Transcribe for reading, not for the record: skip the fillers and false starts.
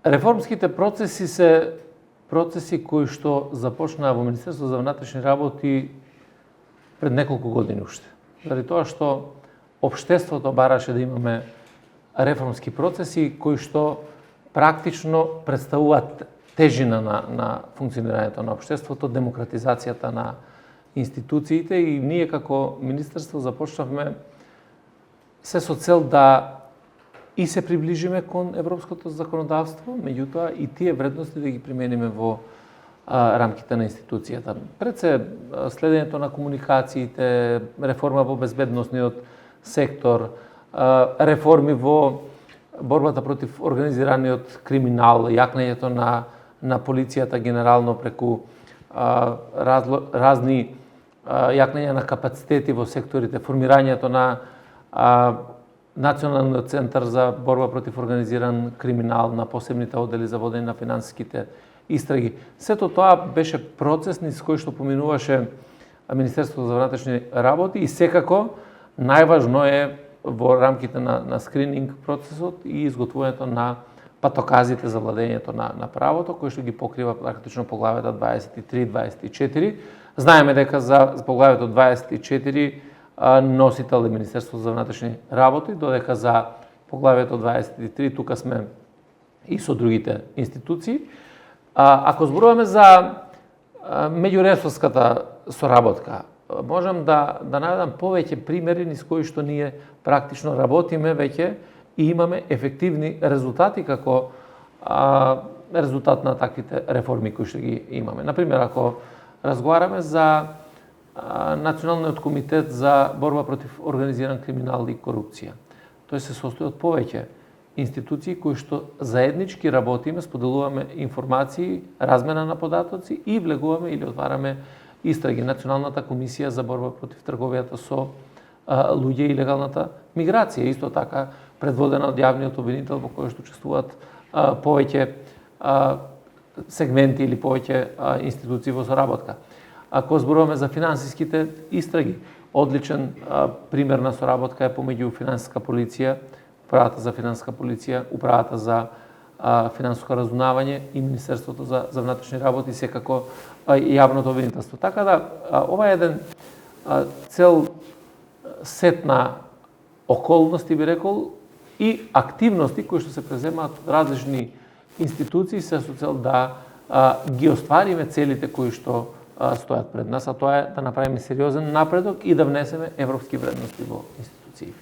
Реформските процеси се процеси кои што започнаа во Министерството за внатрешни работи пред неколку години уште. Заради тоа што општеството бараше да имаме реформски процеси кои што практично представуваат тежина на функционирањето на општеството, демократизацијата на институциите и ние како Министерство започнавме се со цел да и се приближиме кон европското законодавство, меѓутоа и тие вредности да ги примениме во рамките на институцијата. Пред се следењето на комуникациите, реформа во безбедносниот сектор, реформи во борбата против организираниот криминал, јакнењето на полицијата генерално преку разни јакнења на капацитети во секторите, формирањето на Националниот центар за борба против организиран криминал, на посебните оддели за водење на финансиските истраги. Сето тоа беше процес низ кој што поминуваше Министерството за внатрешни работи и секако најважно е во рамките на скрининг процесот и изготвувањето на патоказите за владењето на правото, кој што ги покрива практично поглавјата 23 24. Знаеме дека за поглавјето 24 носител е Министерството за внатрешни работи, додека за поглавјето 23 тука сме и со другите институции. Ако зборуваме за меѓуресорската соработка, можам да најдам повеќе примери низ кои што ние практично работиме веќе и имаме ефективни резултати како резултат на таквите реформи кои што ги имаме. Например, ако разговараме за Националниот комитет за борба против организиран криминал и корупција. Тој се состои од повеќе институции кои што заеднички работиме, споделуваме информации, размена на податоци и влегуваме или отвараме истраги. Националната комисија за борба против трговијата со луѓе и легалната миграција, исто така предводена од јавниот обвинител во кој што учествуваат повеќе сегменти или повеќе институции во соработка. Ако зборуваме за финансиските истраги, одличен пример на соработка е помеѓу финансиска полиција, управата за финансиска полиција, управата за финансиско разузнавање и Министерството за внатрешни работи, секако јавното обвинителство. Така да ова е еден цел сет на околности, би рекол, и активности кои што се преземаат од различни институции се со цел да ги оствариме целите кои што стојат пред нас, а тоа е да направиме сериозен напредок и да внесеме европски вредности во институциите.